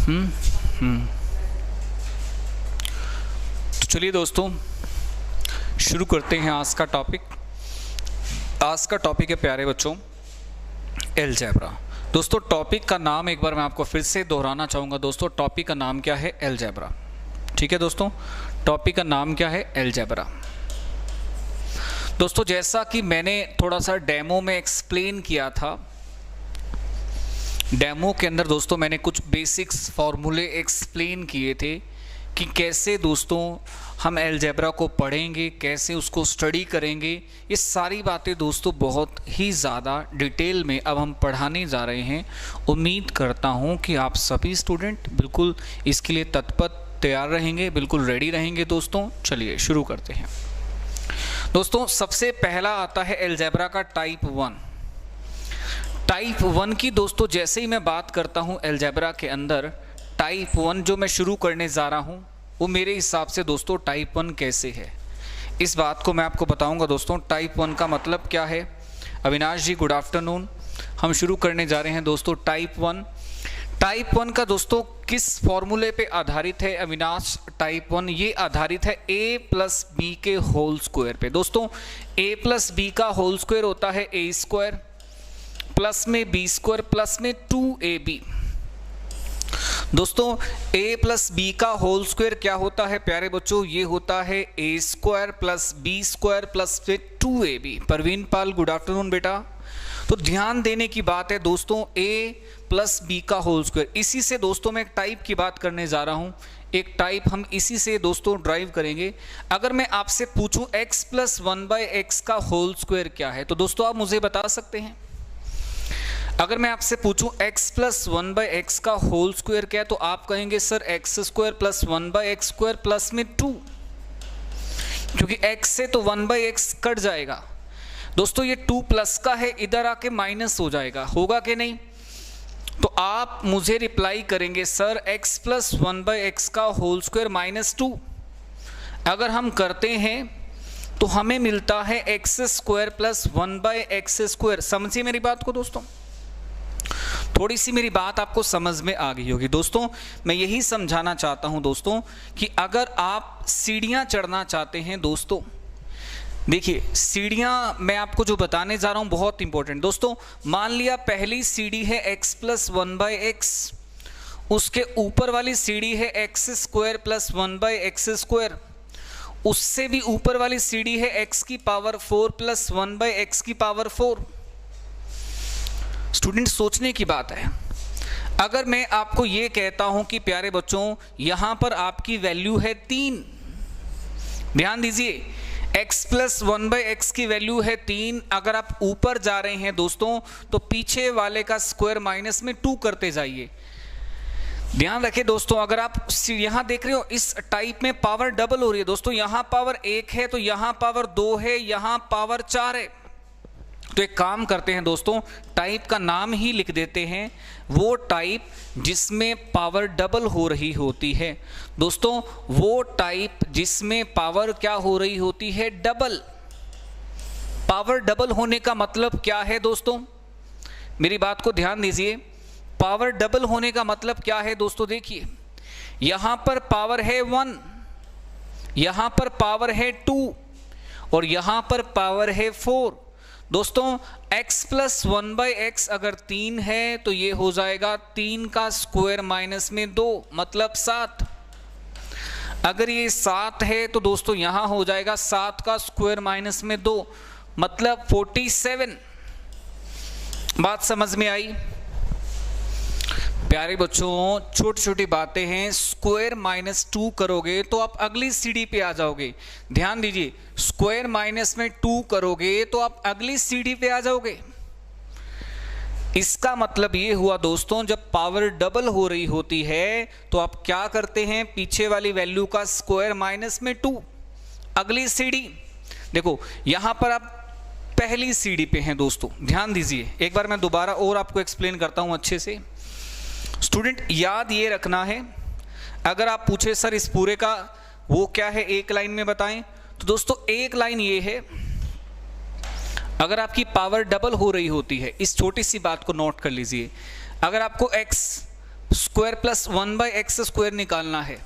तो चलिए दोस्तों, शुरू करते हैं आज का टॉपिक। आज का टॉपिक है प्यारे बच्चों अलजेब्रा। दोस्तों टॉपिक का नाम एक बार मैं आपको फिर से दोहराना चाहूँगा। दोस्तों टॉपिक का नाम क्या है? अलजेब्रा। ठीक है दोस्तों, टॉपिक का नाम क्या है? अलजेब्रा। दोस्तों जैसा कि मैंने थोड़ा सा डेमो में एक्सप्लेन किया था, डेमो के अंदर दोस्तों मैंने कुछ बेसिक्स फॉर्मूले एक्सप्लेन किए थे कि कैसे दोस्तों हम अलजेब्रा को पढ़ेंगे, कैसे उसको स्टडी करेंगे। ये सारी बातें दोस्तों बहुत ही ज़्यादा डिटेल में अब हम पढ़ाने जा रहे हैं। उम्मीद करता हूँ कि आप सभी स्टूडेंट बिल्कुल इसके लिए तत्पर तैयार रहेंगे, बिल्कुल रेडी रहेंगे। दोस्तों चलिए शुरू करते हैं। दोस्तों सबसे पहला आता है अलजेब्रा का टाइप 1। टाइप 1 की दोस्तों जैसे ही मैं बात करता हूं अलजेब्रा के अंदर, टाइप 1 जो मैं शुरू करने जा रहा हूं वो मेरे हिसाब से दोस्तों टाइप 1 कैसे है, इस बात को मैं आपको बताऊंगा। दोस्तों टाइप 1 का मतलब क्या है? अविनाश जी गुड आफ्टरनून। हम शुरू करने जा रहे हैं दोस्तों टाइप 1। टाइप 1 का दोस्तों किस फॉर्मूले पे आधारित है अविनाश? टाइप 1 ये आधारित है a प्लस बी के होल स्क्वायर पे। दोस्तों a प्लस बी का होल स्क्वायर होता है a स्क्वायर, प्लस में बी स्क्वायर, प्लस में 2ab। दोस्तों a प्लस बी का होल स्क्वायर क्या होता है प्यारे बच्चों? ये होता है a square plus B square plus 2ab। Parveen Pal good afternoon बेटा। तो ध्यान देने की बात है दोस्तों, a प्लस बी का होल स्क्वायर। इसी से दोस्तों मैं एक टाइप की बात करने जा रहा हूं, एक टाइप हम इसी से दोस्तों ड्राइव करेंगे। अगर मैं आपसे पूछूं x प्लस 1/x का होल स्क्वायर क्या है, तो दोस्तों आप मुझे बता सकते हैं? अगर मैं आपसे पूछूं x प्लस 1/x का होल स्क्वायर क्या है, तो आप कहेंगे sir x square plus 1/x square plus में 2, क्योंकि x से तो 1/x कट जाएगा। दोस्तों ये 2 प्लस का है, इधर आके माइनस हो जाएगा, होगा कि नहीं? तो आप मुझे रिप्लाई करेंगे सर x प्लस 1/x का होल स्क्वायर माइनस 2। अगर हम करते हैं तो हमें मिलता है x square plus 1/x square. समझिए मेरी बात को दोस्तों, थोड़ी सी मेरी बात आपको समझ में आ गई होगी। दोस्तों मैं यही समझाना चाहता हूं दोस्तों कि अगर आप सीढ़ियां चढ़ना चाहते हैं, दोस्तों देखिए सीढ़ियां मैं आपको जो बताने जा रहा हूं बहुत इंपॉर्टेंट। दोस्तों मान लिया पहली सीढ़ी है x प्लस 1/x, उसके ऊपर वाली सीढ़ी है x square plus 1/x square, उससे भी ऊपर वाली सीढ़ी है x की पावर 4 प्लस 1/x की पावर 4। स्टूडेंट सोचने की बात है, अगर मैं आपको ये कहता हूं कि प्यारे बच्चों यहां पर आपकी वैल्यू है 3, ध्यान दीजिए x प्लस 1/x की वैल्यू है 3। अगर आप ऊपर जा रहे हैं दोस्तों तो पीछे वाले का स्क्वायर माइनस में 2 करते जाइए। ध्यान रखें दोस्तों, अगर आप यहां देख रहे हो इस टाइप में पावर डबल हो रही है। दोस्तों यहां पावर 1 है तो यहां पावर 2 है, यहां पावर 4 है। तो एक काम करते हैं दोस्तों, टाइप का नाम ही लिख देते हैं, वो टाइप जिसमें पावर डबल हो रही होती है। दोस्तों वो टाइप जिसमें पावर क्या हो रही होती है? डबल। पावर डबल होने का मतलब क्या है दोस्तों? मेरी बात को ध्यान दीजिए, पावर डबल होने का मतलब क्या है दोस्तों? देखिए यहां पर पावर है 1, यहां पर पावर है 2 और यहां पर पावर है 4। दोस्तों x प्लस 1/x अगर 3 है तो ये हो जाएगा 3 का स्क्वायर माइनस में 2 मतलब 7। अगर ये 7 है तो दोस्तों यहां हो जाएगा 7 का स्क्वायर माइनस में 2 मतलब 47। बात समझ में आई? प्यारे बच्चों छोटी छोटी बातें हैं, स्क्वायर माइनस 2 करोगे तो आप अगली सीढ़ी पे आ जाओगे। ध्यान दीजिए, स्क्वायर माइनस में 2 करोगे तो आप अगली सीढ़ी पे आ जाओगे। इसका मतलब ये हुआ दोस्तों, जब पावर डबल हो रही होती है तो आप क्या करते हैं? पीछे वाली वैल्यू का स्क्वायर माइनस में 2, अगली सीढ़ी। देखो यहां पर आप पहली सीढ़ी पे हैं दोस्तों, ध्यान दीजिए। एक बार मैं दोबारा और आपको एक्सप्लेन करता हूं अच्छे से। स्टूडेंट याद ये रखना है, अगर आप पूछे सर इस पूरे का वो क्या है एक लाइन में बताएं, तो दोस्तों एक लाइन ये है, अगर आपकी पावर डबल हो रही होती है, इस छोटी सी बात को नोट कर लीजिए, अगर आपको x square plus 1/x square निकालना है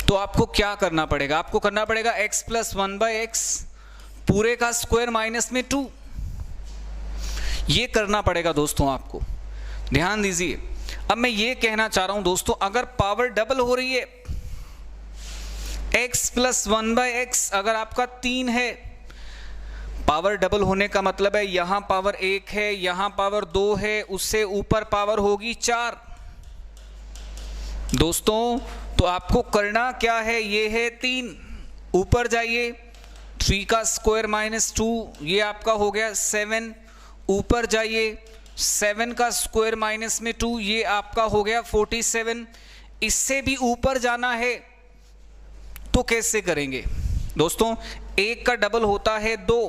तो आपको क्या करना पड़ेगा? आपको करना पड़ेगा x प्लस 1/x पूरे का स्क्वायर माइनस में 2, ये करना पड़ेगा दोस्तों आपको। ध्यान दीजिए, अब मैं ये कहना चाह रहा हूं दोस्तों, अगर पावर डबल हो रही है, x प्लस 1/x अगर आपका 3 है, पावर डबल होने का मतलब है यहां पावर 1 है, यहां पावर 2 है, उससे ऊपर पावर होगी 4 दोस्तों। तो आपको करना क्या है? ये है 3, ऊपर जाइए, 3 का स्क्वायर माइनस 2, ये आपका हो गया 7, ऊपर जाइए, 7 का स्क्वायर माइनस में 2, ये आपका हो गया 47। इससे भी ऊपर जाना है तो कैसे करेंगे दोस्तों? 1 का डबल होता है 2,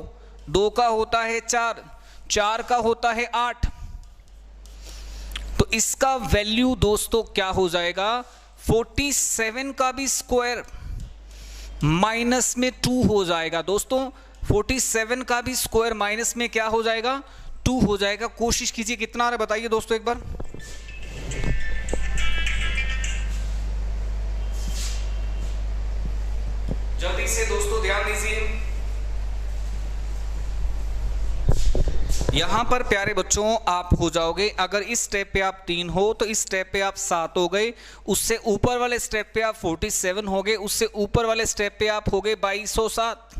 2 का होता है 4, 4 का होता है 8। तो इसका वैल्यू दोस्तों क्या हो जाएगा? 47 का भी स्क्वायर माइनस में 2 हो जाएगा दोस्तों। 47 का भी स्क्वायर माइनस में क्या हो जाएगा? 2 हो जाएगा। कोशिश कीजिए कितना आ रहा है बताइए दोस्तों एक बार। जल्दी से दोस्तों ध्यान दीजिए। यहां पर प्यारे बच्चों आप हो जाओगे, अगर इस स्टेप पे आप 3 हो तो इस स्टेप पे आप 7 हो गए, उससे ऊपर वाले स्टेप पे आप 47 हो गए, उससे ऊपर वाले स्टेप पे आप हो गए 2207।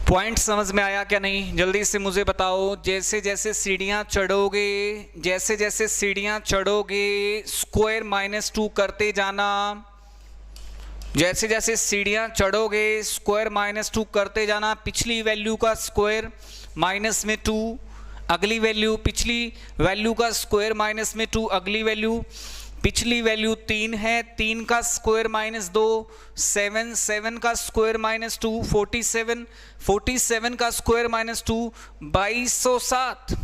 पॉइंट समझ में आया क्या नहीं? जल्दी से मुझे बताओ। जैसे जैसे सीढ़ियां चढ़ोगे, जैसे जैसे सीढ़ियां चढ़ोगे स्क्वायर माइनस 2 करते जाना, जैसे जैसे सीढ़ियां चढ़ोगे स्क्वायर माइनस 2 करते जाना। पिछली वैल्यू का स्क्वायर माइनस में 2, अगली वैल्यू, पिछली वैल्यू का स्क्वायर माइनस में 2, अगली वैल्यू, पिछली वैल्यू 3 है, 3 का स्क्वायर माइनस 2, 7, 7 का स्क्वायर माइनस 2, 47, 47 का स्क्वायर माइनस 2, 2207।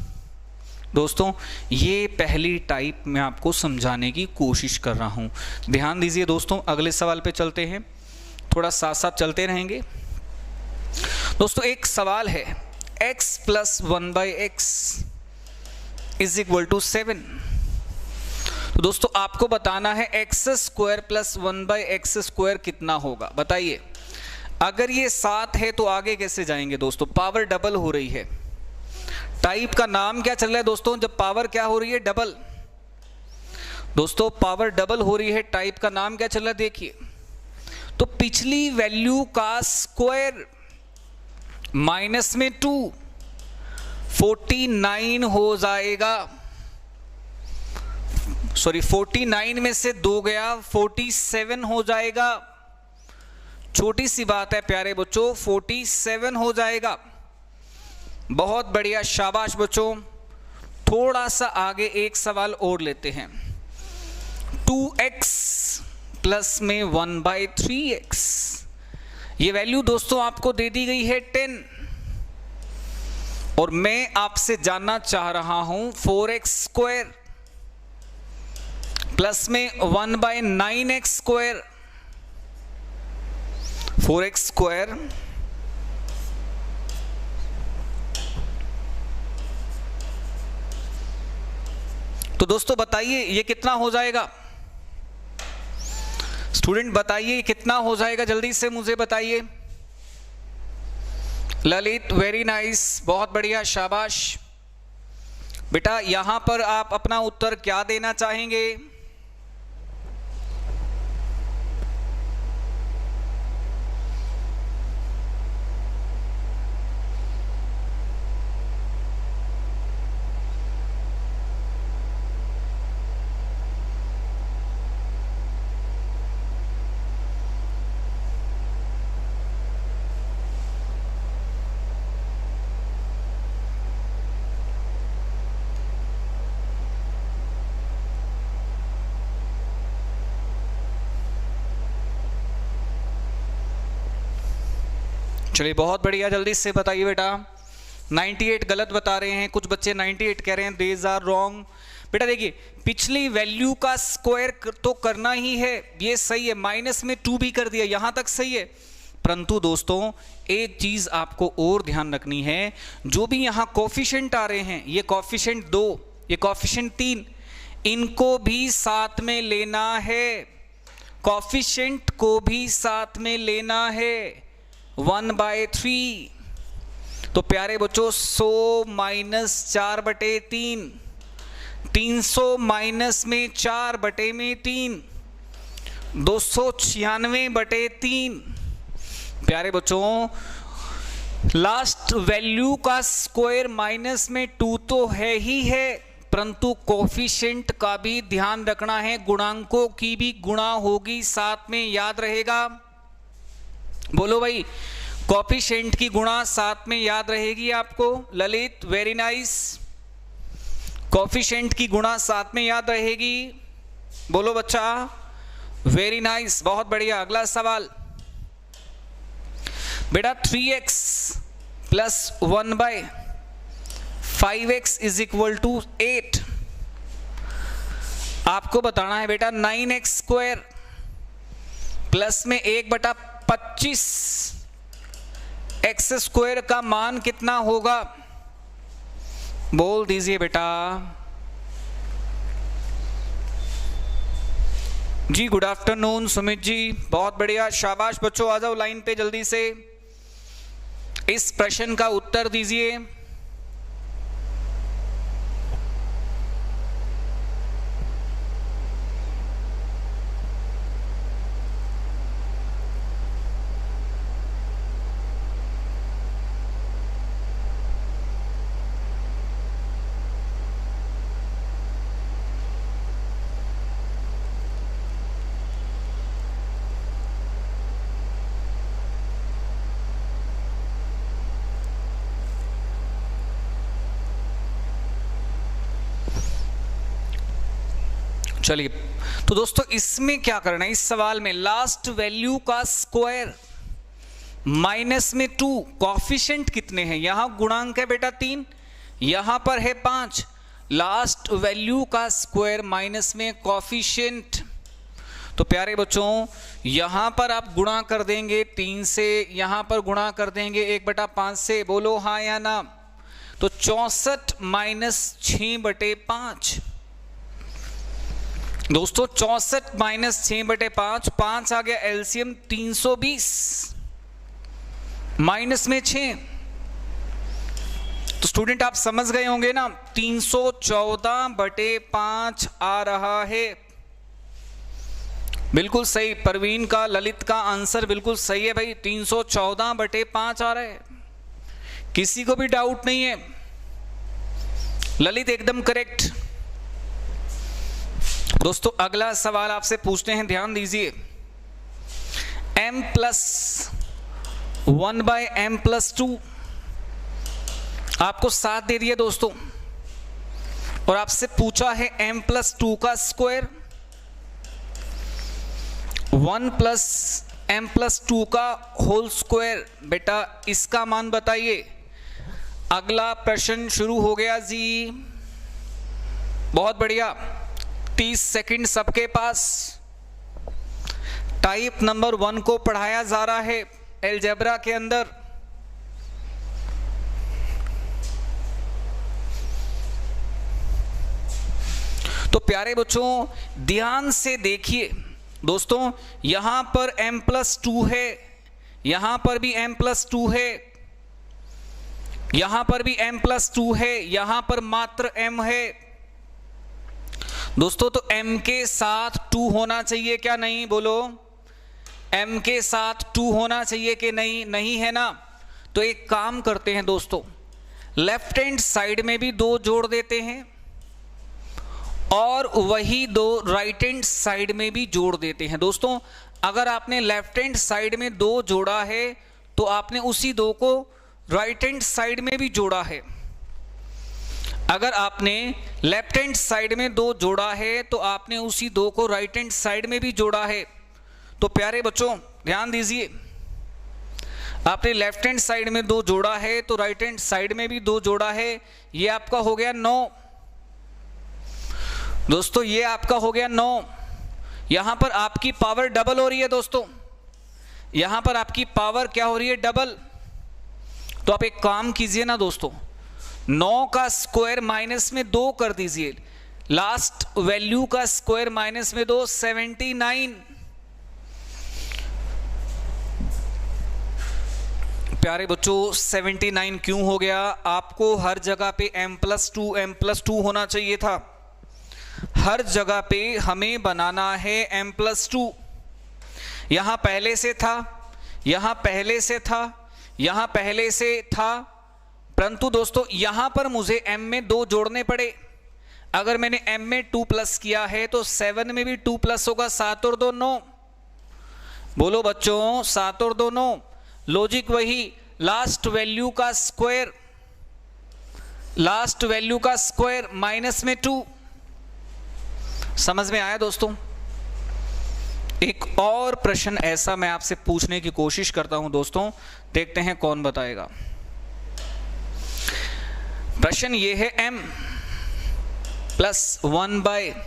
दोस्तों ये पहली टाइप मैं आपको समझाने की कोशिश कर रहा हूं। ध्यान दीजिए दोस्तों, अगले सवाल पे चलते हैं, थोड़ा साथ साथ चलते रहेंगे दोस्तों। एक सवाल है, x plus 1/x is equal to 7। तो दोस्तों आपको बताना है x square plus 1/x square कितना होगा, बताइए। अगर ये 7 है तो आगे कैसे जाएंगे दोस्तों? पावर डबल हो रही है। टाइप का नाम क्या चल रहा है दोस्तों? जब पावर क्या हो रही है? डबल। दोस्तों पावर डबल हो रही है, टाइप का नाम क्या चल रहा है? देखिए, तो पिछली वैल्यू का स्क्वायर माइनस में 2, 49 हो जाएगा। सॉरी, 49 में से 2 गया, 47 हो जाएगा। छोटी सी बात है प्यारे बच्चों, 47 हो जाएगा। बहुत बढ़िया, शाबाश बच्चों। थोड़ा सा आगे एक सवाल और लेते हैं। 2x प्लस में 1/3x, ये वैल्यू दोस्तों आपको दे दी गई है 10, और मैं आपसे जानना चाह रहा हूं 4x स्क्वायर प्लस में 1/9x स्क्वायर। 4x स्क्वायर तो दोस्तों बताइए ये कितना हो जाएगा? स्टूडेंट बताइए कितना हो जाएगा, जल्दी से मुझे बताइए। ललित, वेरी नाइस, बहुत बढ़िया, शाबाश बेटा। यहां पर आप अपना उत्तर क्या देना चाहेंगे? चलिए बहुत बढ़िया, जल्दी से बताइए बेटा। 98 गलत बता रहे हैं, कुछ बच्चे 98 कह रहे हैं, देज आर रॉन्ग। बेटा देखिए, पिछली वैल्यू का स्क्वायर तो करना ही है, ये सही है, माइनस में 2 भी कर दिया, यहां तक सही है। परंतु दोस्तों एक चीज आपको और ध्यान रखनी है, जो भी यहां कोफिशिएंट आ रहे हैं, ये कोफिशिएंट 2, ये कोफिशिएंट 3, इनको भी साथ में लेना है, कॉफिशिएंट को भी साथ में लेना है 1/3। तो प्यारे बच्चों 100 माइनस 4/3, 300 माइनस में 4/3, 296/3। प्यारे बच्चों लास्ट वैल्यू का स्क्वायर माइनस में 2 तो है ही है, परंतु कोफिशिएंट का भी ध्यान रखना है, गुणांकों की भी गुणा होगी साथ में, याद रहेगा। बोलो भाई, कोफिशिएंट की गुणा साथ में याद रहेगी आपको। ललित वेरी नाइस, कोफिशिएंट की गुणा साथ में याद रहेगी। बोलो बच्चा, वेरी नाइस, बहुत बढ़िया। अगला सवाल बेटा 3x plus 1/5x is equal to 8। आपको बताना है बेटा 9x स्क्वायर प्लस में 1/25 x स्क्वायर का मान कितना होगा, बोल दीजिए बेटा जी। गुड आफ्टरनून सुमित जी, बहुत बढ़िया, शाबाश बच्चों, आ जाओ लाइन पे जल्दी से, इस प्रश्न का उत्तर दीजिए। चलिए, तो दोस्तों इसमें क्या करना है, इस सवाल में लास्ट वैल्यू का स्क्वायर माइनस में 2, कॉफिशिएंट कितने हैं, यहां गुणांक है बेटा 3, यहां पर है 5, लास्ट वैल्यू का स्क्वायर माइनस में कॉफिशिएंट। तो प्यारे बच्चों यहां पर आप गुणा कर देंगे 3 से, यहां पर गुणा कर देंगे 1/5 से, बोलो हाँ या ना। तो 64 माइनस 6/5 दोस्तों, 64 माइनस 6/5, 5 आ गया एलसीएम 320 माइनस में 6। तो स्टूडेंट आप समझ गए होंगे ना, 314/5 आ रहा है। बिल्कुल सही, परवीन का, ललित का आंसर बिल्कुल सही है भाई, 314/5 आ रहा है, किसी को भी डाउट नहीं है। ललित एकदम करेक्ट। दोस्तों अगला सवाल आपसे पूछते हैं, ध्यान दीजिए। m प्लस 1/m प्लस 2 आपको 7 दे दिया दोस्तों, और आपसे पूछा है m प्लस 2 का स्क्वायर, 1 प्लस m प्लस 2 का होल स्क्वायर। बेटा इसका मान बताइए। अगला प्रश्न शुरू हो गया जी, बहुत बढ़िया, 30 सेकंड सबके पास। टाइप नंबर 1 को पढ़ाया जा रहा है अलजेब्रा के अंदर। तो प्यारे बच्चों ध्यान से देखिए दोस्तों, यहां पर m प्लस 2 है, यहां पर भी m प्लस 2 है, यहां पर भी m प्लस 2 है, यहां पर मात्र m है दोस्तों। तो m के साथ 2 होना चाहिए क्या, नहीं, बोलो m के साथ 2 होना चाहिए कि नहीं, नहीं है ना। तो एक काम करते हैं दोस्तों, लेफ्ट हैंड साइड में भी 2 जोड़ देते हैं और वही 2 राइट हैंड साइड में भी जोड़ देते हैं। दोस्तों अगर आपने लेफ्ट हैंड साइड में 2 जोड़ा है तो आपने उसी 2 को राइट हैंड साइड में भी जोड़ा है। अगर आपने लेफ्ट हैंड साइड में 2 जोड़ा है तो आपने उसी 2 को राइट हैंड साइड में भी जोड़ा है। तो प्यारे बच्चों ध्यान दीजिए, आपने लेफ्ट हैंड साइड में 2 जोड़ा है तो राइट हैंड साइड में भी 2 जोड़ा है, ये आपका हो गया 9 दोस्तों, ये आपका हो गया 9। यहां पर आपकी पावर डबल हो रही है दोस्तों, यहां पर आपकी पावर क्या हो रही है, डबल। तो आप एक काम कीजिए ना दोस्तों, 9 का स्क्वायर माइनस में 2 कर दीजिए, लास्ट वैल्यू का स्क्वायर माइनस में दो, 79। प्यारे बच्चों 79 क्यों हो गया? आपको हर जगह पे m+2 होना चाहिए था। हर जगह पे हमें बनाना है m+2। यहां पहले से था, यहां पहले से था, यहां पहले से था, परंतु दोस्तों यहां पर मुझे m में 2 जोड़ने पड़े। अगर मैंने m में 2 प्लस किया है तो 7 में भी 2 प्लस होगा। 7 और 2 9। बोलो बच्चों 7 और 2 9। लॉजिक वही, लास्ट वैल्यू का स्क्वायर, लास्ट वैल्यू का स्क्वायर माइनस में 2। समझ में आया दोस्तों? एक और प्रश्न ऐसा मैं आपसे पूछने की कोशिश करता हूं दोस्तों, देखते हैं कौन बताएगा। प्रश्न ये है m + 1/m-7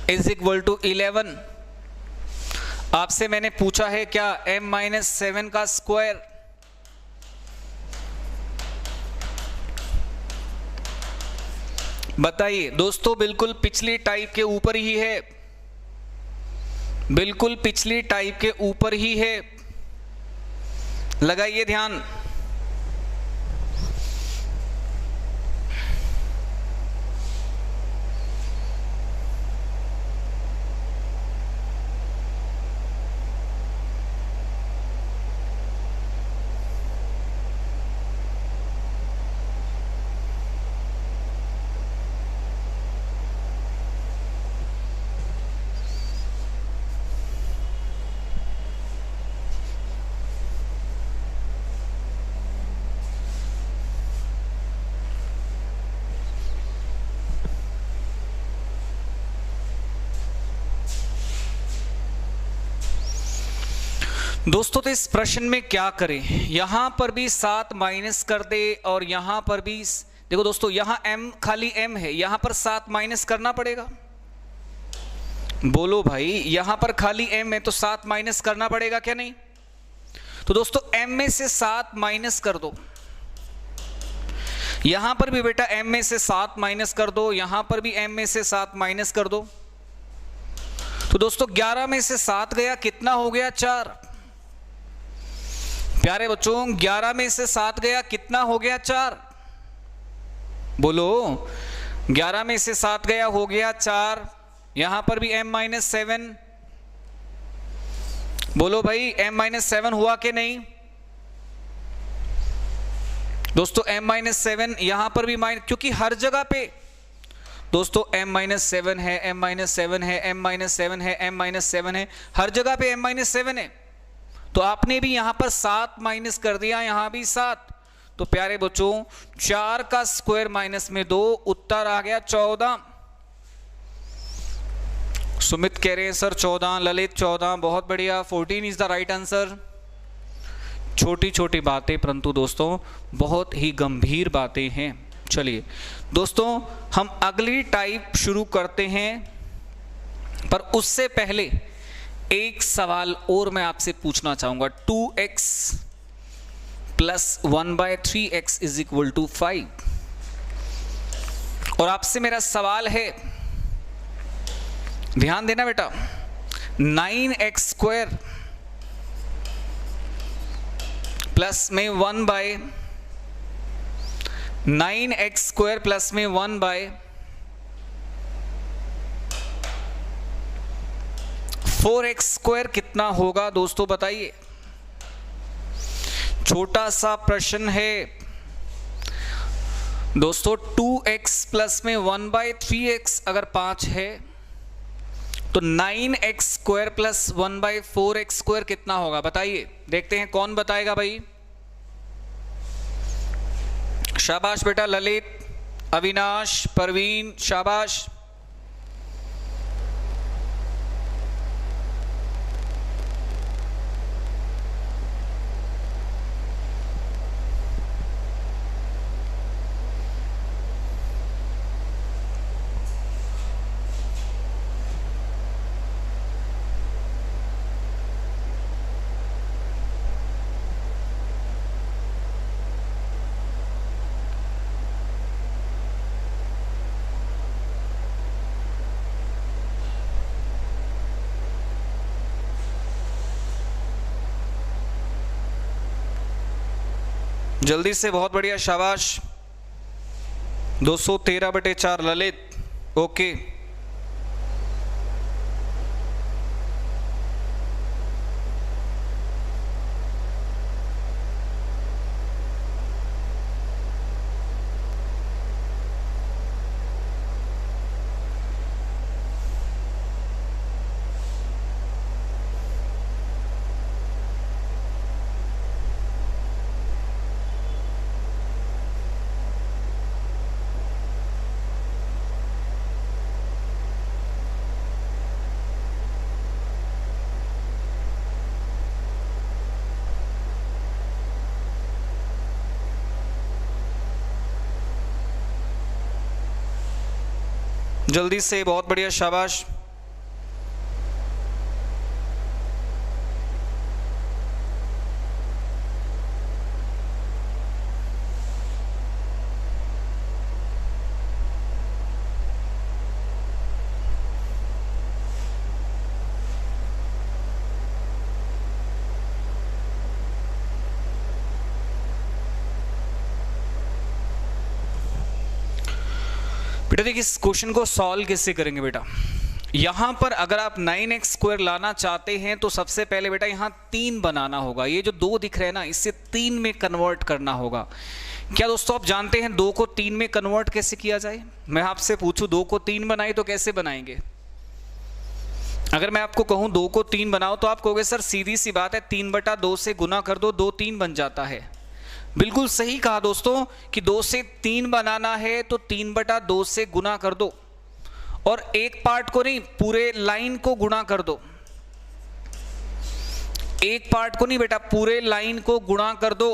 = 11। आपसे मैंने पूछा है क्या m-7 का स्क्वायर। बताइए दोस्तों, बिल्कुल पिछली टाइप के ऊपर ही है, बिल्कुल पिछली टाइप के ऊपर ही है, लगाइए ध्यान। दोस्तों तो इस प्रश्न में क्या करें, यहां पर भी 7 माइनस कर दे और यहां पर भी देखो दोस्तों, यहां m खाली m है, यहां पर 7 माइनस करना पड़ेगा। बोलो भाई, यहां पर खाली m है तो 7 माइनस करना पड़ेगा क्या नहीं? तो दोस्तों m में से 7 माइनस कर दो, यहां पर भी बेटा m में से 7 माइनस कर दो, यहां पर भी m में से 7 माइनस कर दो। तो दोस्तों 11 में से 7 गया, कितना हो गया? 4। प्यारे बच्चों 11 में से 7 गया, कितना हो गया? 4। बोलो 11 में से 7 गया, हो गया 4। यहां पर भी m-7। बोलो भाई m-7 हुआ कि नहीं? दोस्तों m-7 यहां पर भी माइनस, क्योंकि हर जगह पे दोस्तों m-7 है, m-7 है, m-7 है, m-7 है, हर जगह पे m-7 है। तो आपने भी यहां पर 7 माइनस कर दिया, यहां भी 7। तो प्यारे बच्चों 4 का स्क्वायर माइनस में 2, उत्तर आ गया 14। सुमित कह रहे हैं सर 14, ललित 14, बहुत बढ़िया। 14 इज द राइट आंसर। छोटी छोटी बातें परंतु दोस्तों बहुत ही गंभीर बातें हैं। चलिए दोस्तों हम अगली टाइप शुरू करते हैं, पर उससे पहले एक सवाल और मैं आपसे पूछना चाहूंगा। 2x + 1/3x = 5। और आपसे मेरा सवाल है, ध्यान देना बेटा, 9x² प्लस में 9x² प्लस में 1/4x² कितना होगा दोस्तों बताइए। छोटा सा प्रश्न है दोस्तों। 2x प्लस में 1/3x अगर 5 है तो 9x² प्लस 1/4x² कितना होगा बताइए। देखते हैं कौन बताएगा भाई। शाबाश बेटा ललित, अविनाश, परवीन, शाबाश। जल्दी से, बहुत बढ़िया, शाबाश। 213/4 ललित, ओके। जल्दी से, बहुत बढ़िया, शाबाश। बेटा देखिए, इस क्वेश्चन को सॉल्व कैसे करेंगे बेटा। यहां पर अगर आप 9x² लाना चाहते हैं तो सबसे पहले बेटा यहां 3 बनाना होगा। ये जो 2 दिख रहे हैं ना, इससे 3 में कन्वर्ट करना होगा। क्या दोस्तों आप जानते हैं 2 को 3 में कन्वर्ट कैसे किया जाए? मैं आपसे पूछूं 2 को 3 बनाए तो कैसे बनाएंगे? अगर मैं आपको कहूं 2 को 3 बनाओ तो आप कहोगे सर सीधी सी बात है, 3/2 से गुना कर दो, 2 3 बन जाता है। बिल्कुल सही कहा दोस्तों कि 2 से 3 बनाना है तो 3/2 से गुना कर दो, और एक पार्ट को नहीं, पूरे लाइन को गुणा कर दो। एक पार्ट को नहीं बेटा, पूरे लाइन को गुणा कर दो।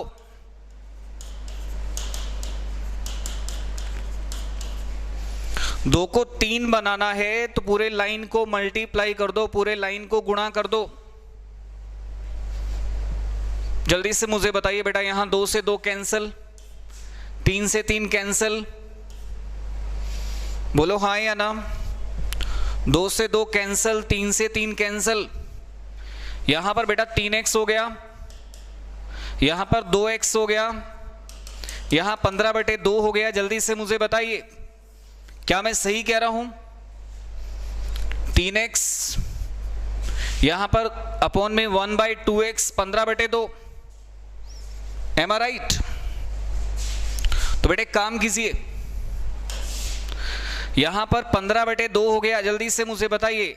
दो को 3 बनाना है तो पूरे लाइन को मल्टीप्लाई कर दो, पूरे लाइन को गुणा कर दो। जल्दी से मुझे बताइए बेटा, यहां 2 से 2 कैंसिल, 3 से 3 कैंसिल, बोलो हाँ या ना। 2 से 2 कैंसिल, 3 से 3 कैंसिल। यहां पर बेटा 3x हो गया, यहां पर 2x हो गया, यहां 15/2 हो गया। जल्दी से मुझे बताइए, क्या मैं सही कह रहा हूं? 3x यहां पर अपॉन में 1/2x, 15/2। एम आई राइट? तो बेटे काम कीजिए, यहां पर 15/2 हो गया। जल्दी से मुझे बताइए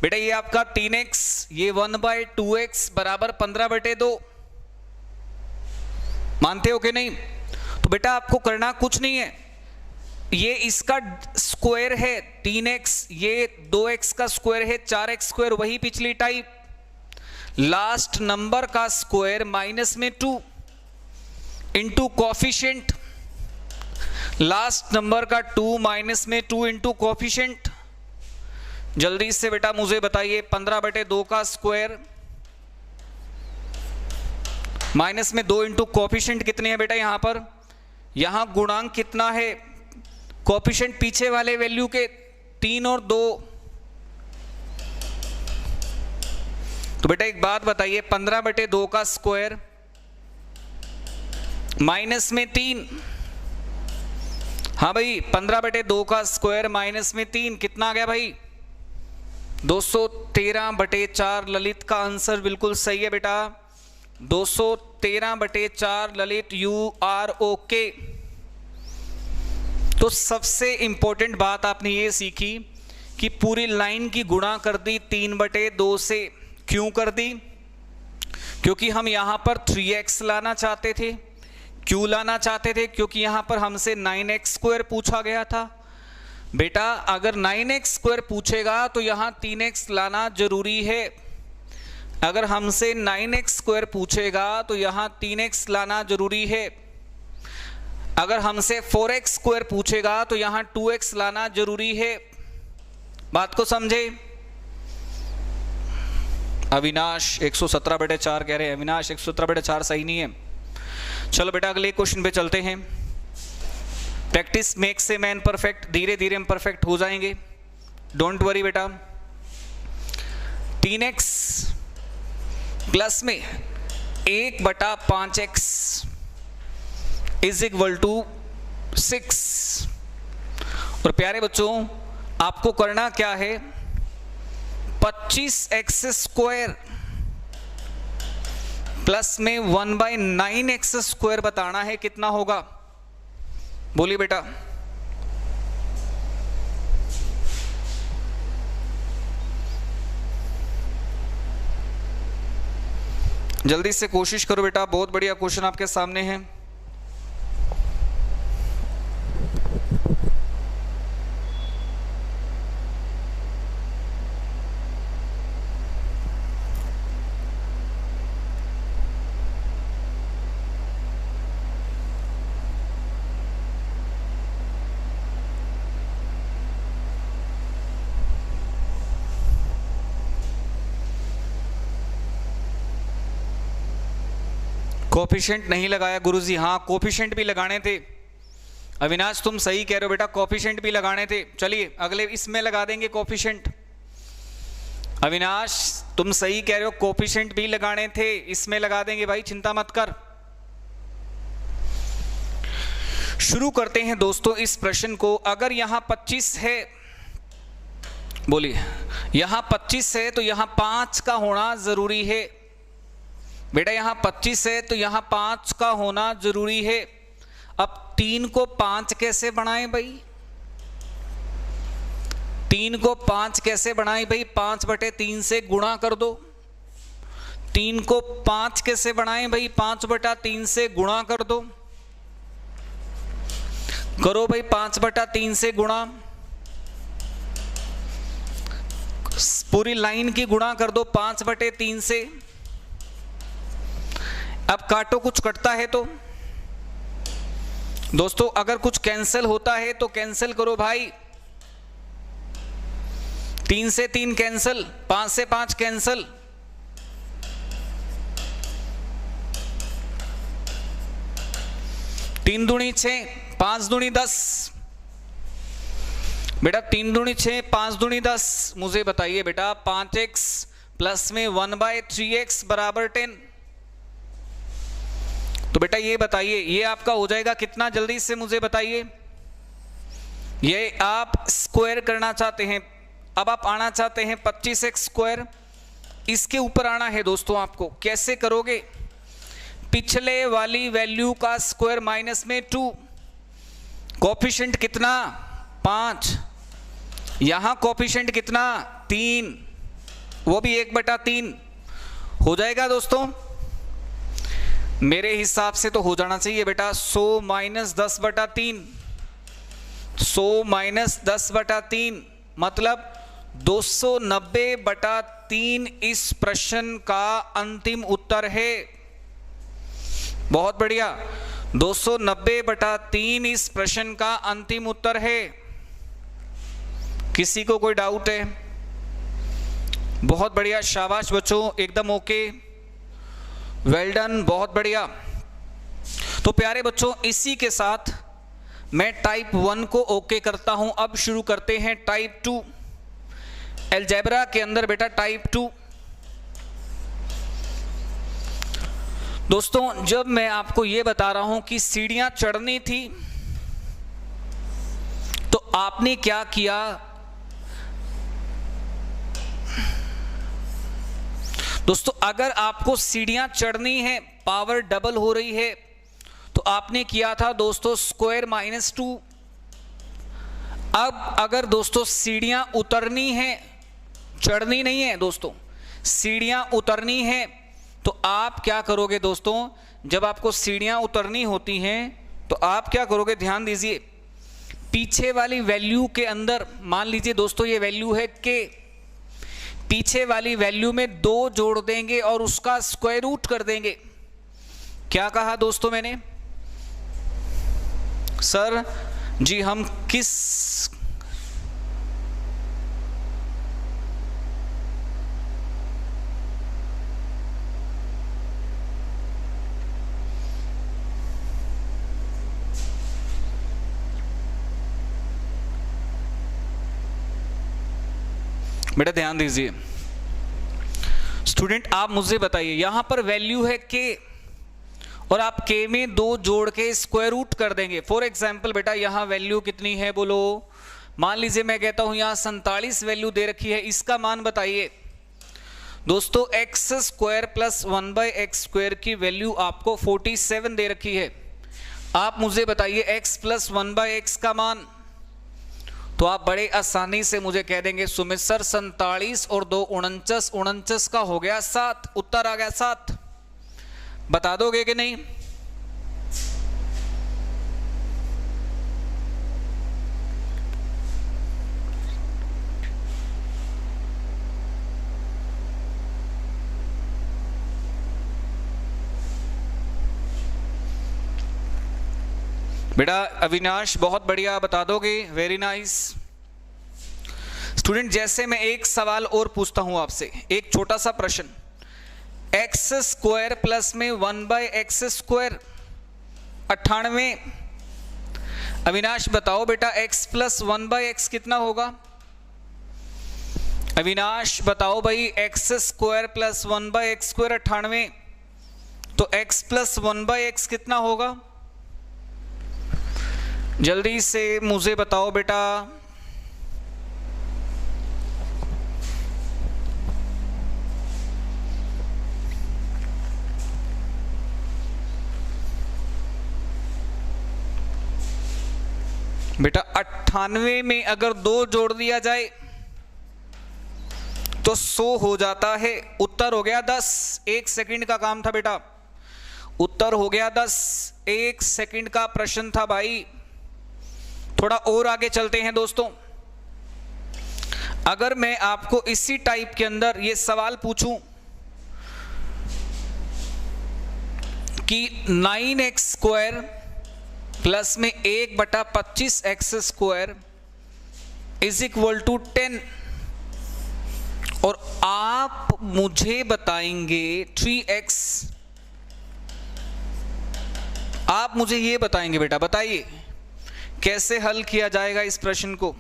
बेटा, ये आपका 3x, ये 1/2x बराबर 15/2। मानते हो कि नहीं? तो बेटा आपको करना कुछ नहीं है, ये इसका स्क्वायर है 3x, ये 2x का स्क्वायर है 4x², वही पिछली टाइप। लास्ट नंबर का स्क्वायर माइनस में 2 इंटू कोफिशिएंट, लास्ट नंबर का 2 माइनस में 2 इंटू कोफिशिएंट। जल्दी से बेटा मुझे बताइए, 15/2 का स्क्वायर माइनस में 2 इंटू कोफिशिएंट कितने हैं बेटा? यहां पर, यहां गुणांक कितना है? कोफिशिएंट पीछे वाले वैल्यू के 3 और 2। तो बेटा एक बात बताइए, 15/2 का स्क्वायर माइनस में 3, हाँ भाई 15/2 का स्क्वायर माइनस में 3 कितना आ गया भाई? 213/4। ललित का आंसर बिल्कुल सही है बेटा, 213/4 ललित, यू आर ओके। तो सबसे इंपॉर्टेंट बात आपने ये सीखी कि पूरी लाइन की गुणा कर दी 3/2 से। क्यों कर दी? क्योंकि हम यहां पर 3x लाना चाहते थे। क्यों लाना चाहते थे? क्योंकि यहां पर हमसे 9x² पूछा गया था। बेटा अगर 9x² पूछेगा तो यहां 3x लाना जरूरी है। अगर हमसे 9x² पूछेगा तो यहां 3x लाना जरूरी है। अगर हमसे 4x² पूछेगा तो यहां 2x लाना जरूरी है। बात को समझे? अविनाश 117/4 कह रहे हैं। अविनाश 117/4 सही नहीं है। चलो बेटा अगले क्वेश्चन पे चलते हैं। Practice makes a man perfect, धीरे धीरे हम परफेक्ट हो जाएंगे, डोंट वरी बेटा। 3x प्लस में 1/5x इज इक्वल टू 6। और प्यारे बच्चों आपको करना क्या है, 25x² प्लस में 1/9x² बताना है कितना होगा। बोलिए बेटा। जल्दी से कोशिश करो बेटा, बहुत बढ़िया क्वेश्चन आपके सामने है। कोफिशिएंट नहीं लगाया गुरुजी, हाँ कोफिशिएंट भी लगाने थे। अविनाश तुम सही कह रहे हो बेटा, कोफिशिएंट भी लगाने थे। चलिए अगले इसमें लगा देंगे कोफिशिएंट। अविनाश तुम सही कह रहे हो, कोफिशिएंट भी लगाने थे, इसमें लगा देंगे भाई, चिंता मत कर। शुरू करते हैं दोस्तों इस प्रश्न को। अगर यहां 25 है, बोलिए यहां 25 है तो यहां 5 का होना जरूरी है बेटा। यहां 25 है तो यहां 5 का होना जरूरी है। अब 3 को 5 कैसे बनाएं भाई, 3 को 5 कैसे बनाएं भाई, 5/3 से गुणा कर दो। 3 को 5 कैसे बनाएं भाई, 5/3 से गुणा कर दो। करो भाई 5/3 से गुणा, पूरी लाइन की गुणा कर दो 5/3 से। अब काटो, कुछ कटता है तो दोस्तों, अगर कुछ कैंसिल होता है तो कैंसिल करो भाई। 3 से 3 कैंसिल, 5 से 5 कैंसिल, 3 दूनी 6, 5 दूनी 10 बेटा। 3 दूनी 6, 5 दूनी 10। मुझे बताइए बेटा 5x प्लस में 1/3x बराबर 10। तो बेटा ये बताइए ये आपका हो जाएगा कितना, जल्दी से मुझे बताइए। ये आप स्क्वायर करना चाहते हैं, अब आप आना चाहते हैं 25x², इसके ऊपर आना है दोस्तों। आपको कैसे करोगे, पिछले वाली वैल्यू का स्क्वायर माइनस में 2, कोफिशिएंट कितना 5, यहां कोफिशिएंट कितना 3, वो भी 1/3 हो जाएगा दोस्तों। मेरे हिसाब से तो हो जाना चाहिए बेटा 100 - 10/3, 100 - 10/3 मतलब 290/3 इस प्रश्न का अंतिम उत्तर है। बहुत बढ़िया, 290/3 इस प्रश्न का अंतिम उत्तर है। किसी को कोई डाउट है? बहुत बढ़िया, शाबाश बच्चों, एकदम ओके, वेल डन, बहुत बढ़िया। तो प्यारे बच्चों इसी के साथ मैं टाइप 1 को ओके करता हूं। अब शुरू करते हैं टाइप 2 अलजेब्रा के अंदर बेटा। टाइप 2 दोस्तों जब मैं आपको यह बता रहा हूं कि सीढ़ियां चढ़नी थी तो आपने क्या किया, दोस्तों अगर आपको सीढ़ियां चढ़नी है, पावर डबल हो रही है, तो आपने किया था दोस्तों स्क्वायर -2। अब अगर दोस्तों सीढ़ियां उतरनी है, चढ़नी नहीं है दोस्तों, सीढ़ियां उतरनी है, तो आप क्या करोगे दोस्तों, जब आपको सीढ़ियां उतरनी होती हैं तो आप क्या करोगे, ध्यान दीजिए, पीछे वाली वैल्यू के अंदर मान लीजिए दोस्तों ये वैल्यू है k, पीछे वाली वैल्यू में 2 जोड़ देंगे और उसका स्क्वायर रूट कर देंगे। क्या कहा दोस्तों मैंने? सर जी हम किस बेटा ध्यान दीजिए स्टूडेंट, आप मुझे बताइए यहां पर वैल्यू है k और आप k में 2 जोड़ के स्क्वायर रूट कर देंगे। फॉर एग्जाम्पल बेटा यहां वैल्यू कितनी है बोलो, मान लीजिए मैं कहता हूं यहां 47 वैल्यू दे रखी है, इसका मान बताइए दोस्तों। एक्स स्क्वायर प्लस 1/x² की वैल्यू आपको 47 दे रखी है। आप मुझे बताइए x प्लस 1/x का मान, तो आप बड़े आसानी से मुझे कह देंगे सुमित सर 47 और 2 49, 49 का हो गया 7, उत्तर आ गया 7। बता दोगे कि नहीं? बेटा अविनाश बहुत बढ़िया, बता दोगे, वेरी नाइस। स्टूडेंट जैसे मैं एक सवाल और पूछता हूं आपसे, एक छोटा सा प्रश्न, एक्स स्क्वायर प्लस में 1/x², 98। अविनाश बताओ बेटा x प्लस 1/x कितना होगा? अविनाश बताओ भाई, एक्स स्क्वायर प्लस 1/x², 98, तो x प्लस 1/x कितना होगा? जल्दी से मुझे बताओ बेटा। बेटा 98 में अगर 2 जोड़ दिया जाए तो 100 हो जाता है। उत्तर हो गया 10। 1 सेकंड का काम था बेटा, उत्तर हो गया 10। 1 सेकंड का प्रश्न था भाई। थोड़ा और आगे चलते हैं दोस्तों। अगर मैं आपको इसी टाइप के अंदर ये सवाल पूछूं कि 9x² प्लस में 1/25x² इज इक्वल टू 10, और आप मुझे बताएंगे 3x, आप मुझे ये बताएंगे बेटा, बताइए कैसे हल किया जाएगा इस प्रश्न को।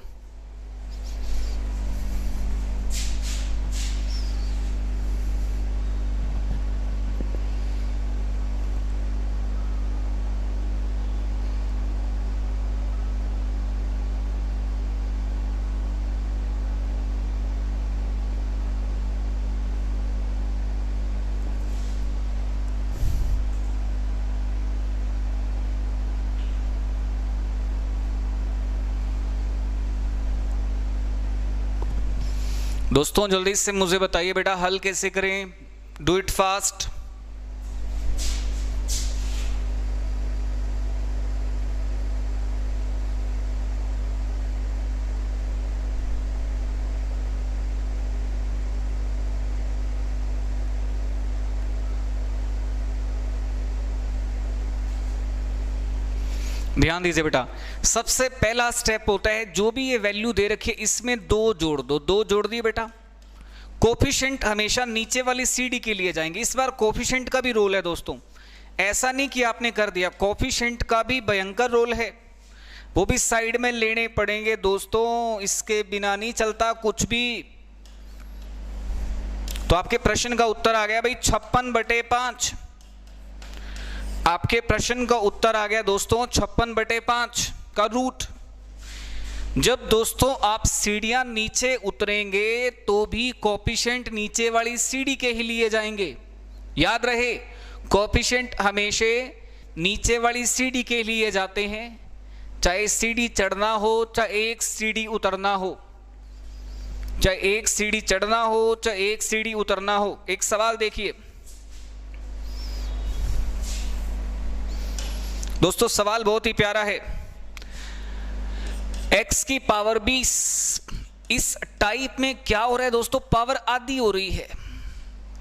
दोस्तों जल्दी से मुझे बताइए बेटा हल कैसे करें, डू इट फास्ट। ध्यान दीजिए बेटा, सबसे पहला स्टेप होता है जो भी ये वैल्यू दे रखी है इसमें 2 जोड़ दो। 2 जोड़ दिए बेटा। कोफिशिएंट हमेशा नीचे वाली सीडी के लिए जाएंगे। इस बार कोफिशिएंट का भी रोल है दोस्तों, ऐसा नहीं कि आपने कर दिया, कोफिशिएंट का भी भयंकर रोल है, वो भी साइड में लेने पड़ेंगे दोस्तों, इसके बिना नहीं चलता कुछ भी। तो आपके प्रश्न का उत्तर आ गया भाई 56/5। आपके प्रश्न का उत्तर आ गया दोस्तों 56/5 का रूट। जब दोस्तों आप सीढ़ियां नीचे उतरेंगे तो भी कोफिशिएंट नीचे वाली सीढ़ी के ही लिए जाएंगे। याद रहे, कोफिशिएंट हमेशा नीचे वाली सीढ़ी के लिए जाते हैं, चाहे सीढ़ी चढ़ना हो चाहे एक सीढ़ी उतरना हो, चाहे एक सीढ़ी चढ़ना हो चाहे एक सीढ़ी उतरना हो। एक सवाल देखिए दोस्तों, सवाल बहुत ही प्यारा है। x की पावर 20, इस टाइप में क्या हो रहा है दोस्तों, पावर आधी हो रही है।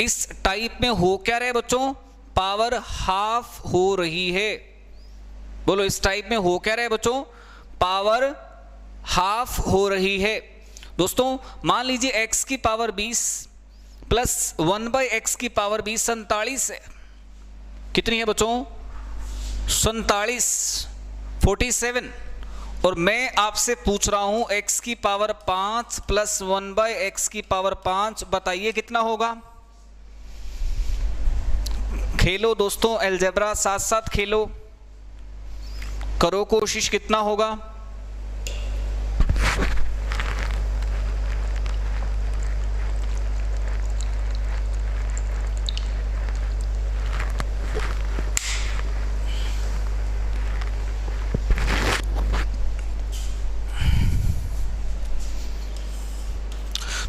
इस टाइप में हो क्या रहा है बच्चों, पावर हाफ हो रही है। बोलो इस टाइप में हो क्या रहा है बच्चों, पावर हाफ हो रही है। दोस्तों मान लीजिए x की पावर 20 प्लस 1/x की पावर 20 47 है। कितनी है बच्चों, 47, 47। और मैं आपसे पूछ रहा हूं x की पावर 5 प्लस 1/x की पावर 5, बताइए कितना होगा, खेलो दोस्तों, अलजेब्रा साथ साथ खेलो, करो कोशिश, कितना होगा।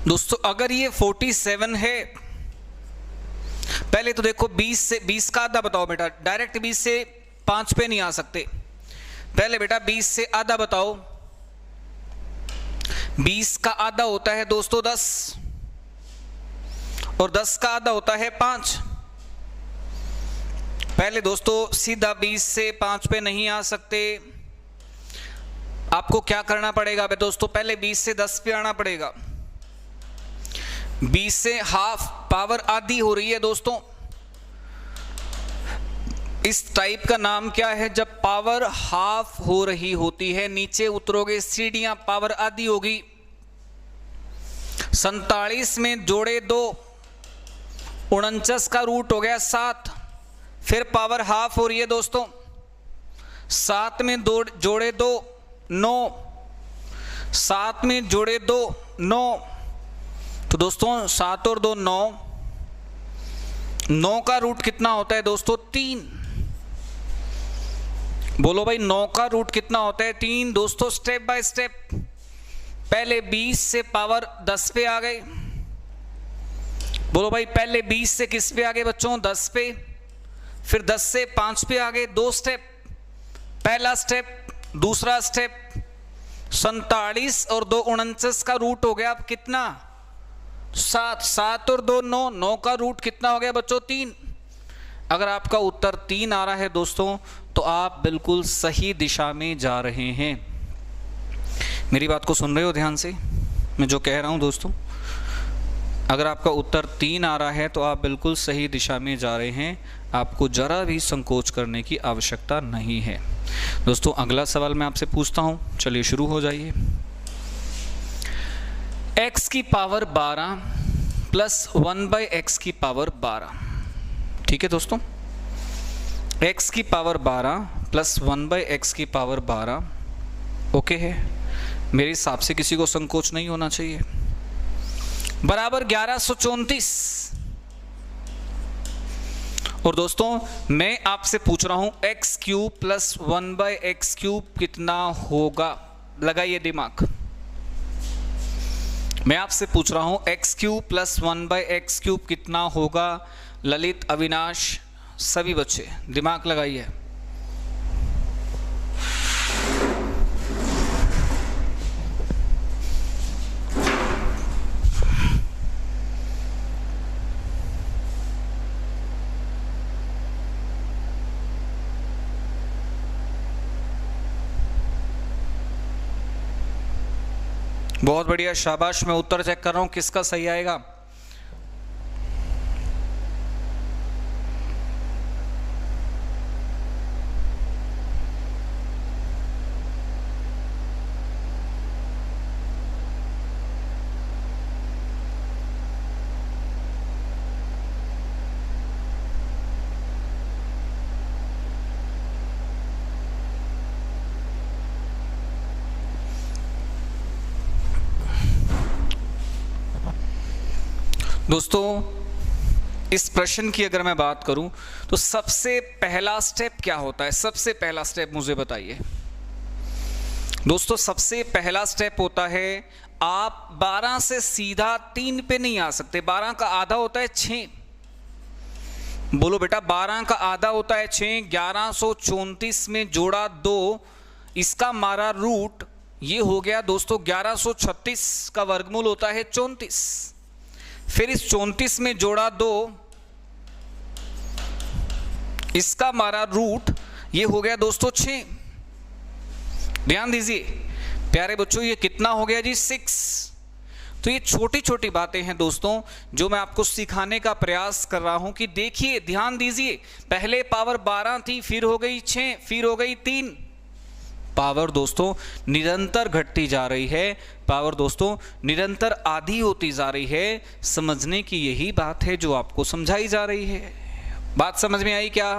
दोस्तों अगर ये 47 है, पहले तो देखो 20 का आधा बताओ बेटा, डायरेक्ट 20 से 5 पे नहीं आ सकते। पहले बेटा 20 से आधा बताओ। 20 का आधा होता है दोस्तों 10, और 10 का आधा होता है 5। पहले दोस्तों सीधा 20 से 5 पे नहीं आ सकते, आपको क्या करना पड़ेगा बे दोस्तों, पहले 20 से 10 पे आना पड़ेगा। 20 से हाफ, पावर आधी हो रही है दोस्तों। इस टाइप का नाम क्या है, जब पावर हाफ हो रही होती है, नीचे उतरोगे सीढ़ियां, पावर आधी होगी। 47 में जोड़े 2, 49 का रूट हो गया 7, फिर पावर हाफ हो रही है दोस्तों। 7 में जोड़े 2 9, 7 में जोड़े 2 9, तो दोस्तों 7 और 2 9, 9 का रूट कितना होता है दोस्तों 3। बोलो भाई 9 का रूट कितना होता है 3। दोस्तों स्टेप बाय स्टेप, पहले 20 से पावर 10 पे आ गए। बोलो भाई पहले 20 से किस पे आ गए बच्चों, 10 पे, फिर 10 से 5 पे आ गए। 2 स्टेप, पहला स्टेप, दूसरा स्टेप। 47 और 2 49 का रूट हो गया अब कितना 7, 7 और 2 9, 9 का रूट कितना हो गया बच्चों 3। अगर आपका उत्तर 3 आ रहा है दोस्तों, तो आप बिल्कुल सही दिशा में जा रहे हैं। मेरी बात को सुन रहे हो ध्यान से, मैं जो कह रहा हूं दोस्तों। अगर आपका उत्तर 3 आ रहा है तो आप बिल्कुल सही दिशा में जा रहे हैं, आपको जरा भी संकोच करने की आवश्यकता नहीं है। दोस्तों अगला सवाल मैं आपसे पूछता हूं, चलिए शुरू हो जाइए। x की पावर 12 प्लस 1/x की पावर 12, ठीक है दोस्तों। x की पावर 12 प्लस 1/x की पावर 12 ओके है, मेरे हिसाब से किसी को संकोच नहीं होना चाहिए। बराबर 1134। और दोस्तों मैं आपसे पूछ रहा हूं x cube plus 1/x cube कितना होगा, लगाइए दिमाग। मैं आपसे पूछ रहा हूं x cube plus 1/x cube कितना होगा। ललित, अविनाश, सभी बच्चे दिमाग लगाइए। बहुत बढ़िया, शाबाश। मैं उत्तर चेक कर रहा हूं किसका सही आएगा। दोस्तों इस प्रश्न की अगर मैं बात करूं तो सबसे पहला स्टेप क्या होता है, सबसे पहला स्टेप मुझे बताइए दोस्तों। सबसे पहला स्टेप होता है, आप 12 से सीधा 3 पे नहीं आ सकते। 12 का आधा होता है 6। बोलो बेटा 12 का आधा होता है 6। 1134 में जोड़ा 2, इसका मारा रूट, ये हो गया दोस्तों 1136 का वर्गमूल होता है 34। फिर इस 34 में जोड़ा 2, इसका मारा रूट, ये हो गया दोस्तों 6। ध्यान दीजिए प्यारे बच्चों, ये कितना हो गया जी 6। तो ये छोटी छोटी बातें हैं दोस्तों जो मैं आपको सिखाने का प्रयास कर रहा हूं कि देखिए, ध्यान दीजिए। पहले पावर 12 थी, फिर हो गई 6, फिर हो गई 3। पावर दोस्तों निरंतर घटती जा रही है, पावर दोस्तों निरंतर आधी होती जा रही है। समझने की यही बात है जो आपको समझाई जा रही है। बात समझ में आई क्या?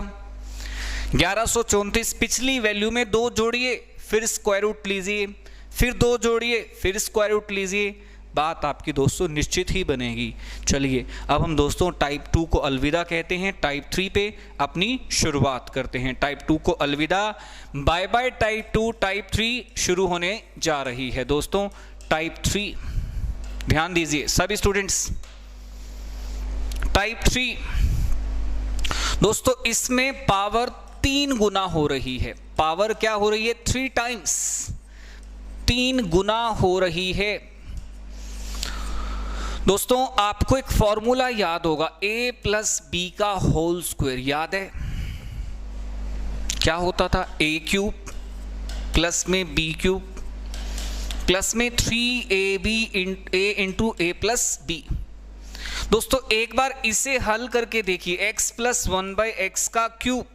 1134 पिछली वैल्यू में 2 जोड़िए, फिर स्क्वायर रूट लीजिए, फिर 2 जोड़िए, फिर स्क्वायर रूट लीजिए, बात आपकी दोस्तों निश्चित ही बनेगी। चलिए अब हम दोस्तों टाइप 2 को अलविदा कहते हैं, टाइप 3 पे अपनी शुरुआत करते हैं। टाइप 2 को अलविदा, बाय बाय टाइप 2। टाइप 3 शुरू होने जा रही है दोस्तों। टाइप 3 ध्यान दीजिए सभी स्टूडेंट्स। टाइप 3 दोस्तों इसमें पावर 3 गुना हो रही है। पावर क्या हो रही है? 3 टाइम्स, 3 गुना हो रही है दोस्तों। आपको एक फॉर्मूला याद होगा, a प्लस बी का होल स्क्वायर, याद है क्या होता था? a क्यूब प्लस में b क्यूब प्लस में 3ab into a plus B. दोस्तों एक बार इसे हल करके देखिए, x प्लस 1/x का क्यूब।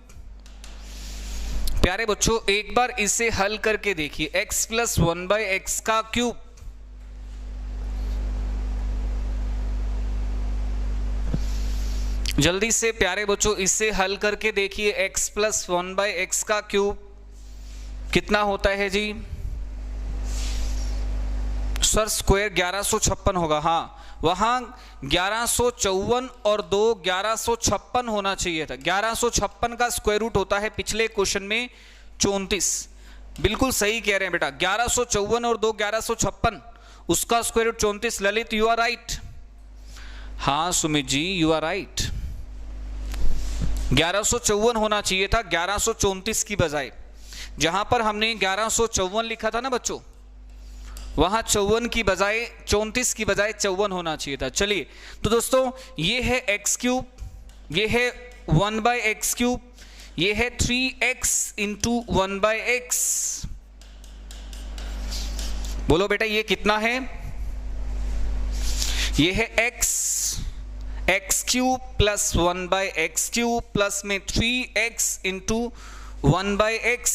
प्यारे बच्चों एक बार इसे हल करके देखिए, x प्लस 1/x का क्यूब। जल्दी से प्यारे बच्चों इसे हल करके देखिए, x प्लस 1/x का क्यूब कितना होता है जी? सर स्क्वायर 1156 होगा। हाँ वहां 1154 और 2 1156 होना चाहिए था। 1156 का स्क्वायर रूट होता है पिछले क्वेश्चन में 34। बिल्कुल सही कह रहे हैं बेटा, 1154 और 2 1156, उसका square root 34। Lalit you are right. हाँ Sumit ji you are right, 1154 होना चाहिए था 1134 की बजाय। जहां पर हमने 1154 लिखा था ना बच्चों, वहां 54 की बजाय 34 की बजाय 54 होना चाहिए था। चलिए तो दोस्तों ये है x क्यूब, ये है 1/x क्यूब, ये है 3x इंटू 1/x। बोलो बेटा ये कितना है? ये है x cube plus 1/x cube plus में 3x इंटू 1/x।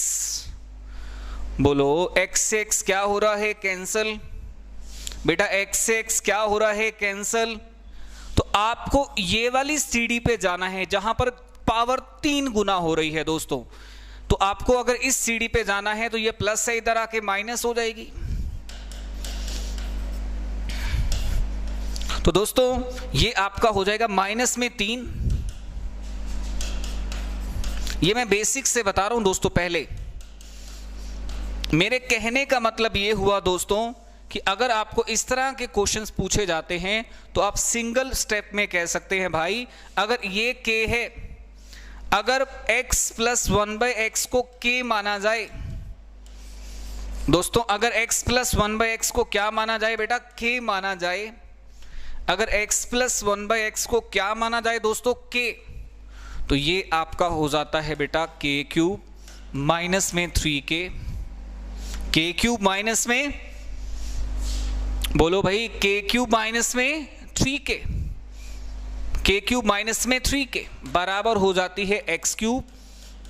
बोलो x से x क्या हो रहा है? कैंसल। बेटा x से x क्या हो रहा है? कैंसल। तो आपको ये वाली सीढ़ी पे जाना है जहां पर पावर 3 गुना हो रही है दोस्तों। तो आपको अगर इस सीढ़ी पे जाना है तो ये प्लस से इधर आके माइनस हो जाएगी। तो दोस्तों ये आपका हो जाएगा माइनस में 3। ये मैं बेसिक से बता रहा हूं दोस्तों। पहले मेरे कहने का मतलब ये हुआ दोस्तों कि अगर आपको इस तरह के क्वेश्चंस पूछे जाते हैं तो आप सिंगल स्टेप में कह सकते हैं भाई, अगर ये k है, अगर x प्लस 1/x को k माना जाए दोस्तों, अगर x प्लस 1/x को क्या माना जाए बेटा? k माना जाए। अगर x प्लस 1/x को क्या माना जाए दोस्तों? k, तो ये आपका हो जाता है बेटा k क्यूब माइनस में 3k। k क्यूब माइनस में, बोलो भाई k क्यूब माइनस में 3k, k क्यूब माइनस में 3k बराबर हो जाती है x cube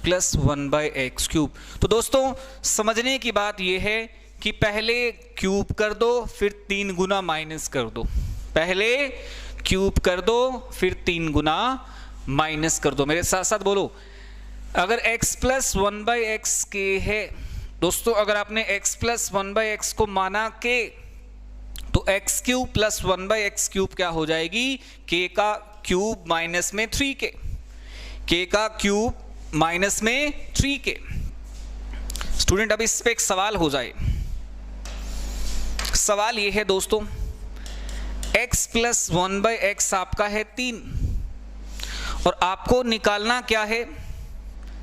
plus 1/x cube. तो दोस्तों समझने की बात यह है कि पहले क्यूब कर दो फिर 3 गुना माइनस कर दो। पहले क्यूब कर दो फिर 3 गुना माइनस कर दो। मेरे साथ साथ बोलो, अगर x प्लस 1/x k है दोस्तों, अगर आपने x प्लस 1/x को माना k, तो x cube plus 1/x cube क्या हो जाएगी? k का क्यूब माइनस में 3k, k का क्यूब माइनस में 3k। स्टूडेंट अब इस पे एक सवाल हो जाए। सवाल ये है दोस्तों, x प्लस 1/x आपका है 3 और आपको निकालना क्या है?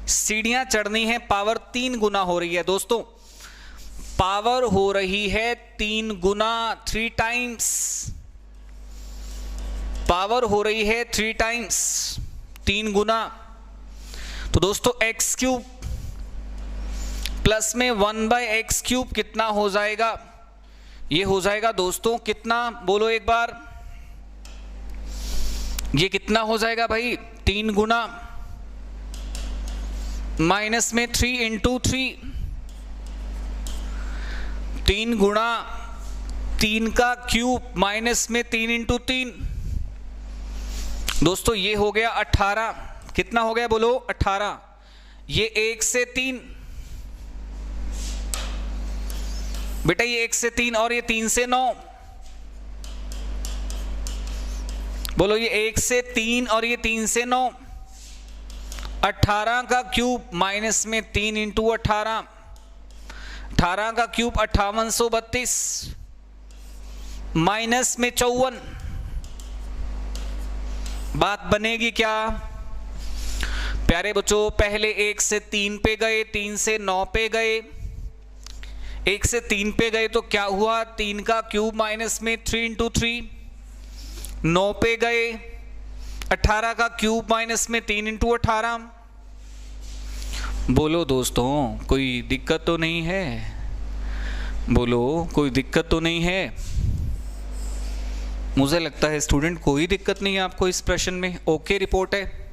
सीढ़ियां चढ़नी है, पावर 3 गुना हो रही है दोस्तों। पावर हो रही है 3 गुना, 3 टाइम्स। पावर हो रही है 3 टाइम्स, 3 गुना। तो दोस्तों x क्यूब प्लस में 1/x क्यूब कितना हो जाएगा? ये हो जाएगा दोस्तों कितना? बोलो एक बार, ये कितना हो जाएगा भाई? 3 गुना माइनस में 3 इंटू 3, 3 गुणा 3 का क्यूब माइनस में 3 इंटू 3। दोस्तों ये हो गया 18, कितना हो गया बोलो 18, ये 1 से 3 बेटा, ये 1 से 3 और ये 3 से 9, बोलो ये 1 से 3 और ये 3 से 9, 18 का क्यूब माइनस में 3 इंटू 18, 18 का क्यूब 5832 माइनस में 54, बात बनेगी क्या प्यारे बच्चों? पहले 1 से 3 पे गए, 3 से 9 पे गए, 1 से 3 पे गए तो क्या हुआ, 3 का क्यूब माइनस में 3 इंटू 3, 9 पे गए 18 का क्यूब माइनस में 3 इंटू 18। बोलो दोस्तों कोई दिक्कत तो नहीं है? बोलो कोई दिक्कत तो नहीं है? मुझे लगता है स्टूडेंट कोई दिक्कत नहीं है आपको इस प्रश्न में। ओके रिपोर्ट है,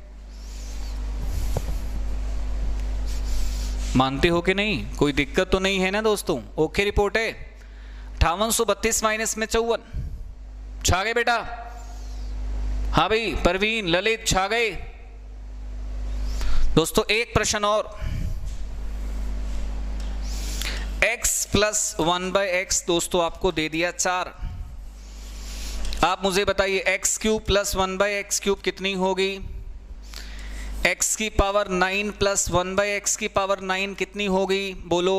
मानते हो कि नहीं? कोई दिक्कत तो नहीं है ना दोस्तों? ओके रिपोर्ट है। 5832 माइनस में 54, छा गए बेटा? हाँ भाई परवीन ललित छा गए दोस्तों। एक प्रश्न और, x प्लस 1/x दोस्तों आपको दे दिया 4। आप मुझे बताइए x cube plus 1/x cube कितनी होगी? x की पावर 9 प्लस 1/x की पावर 9 कितनी होगी? बोलो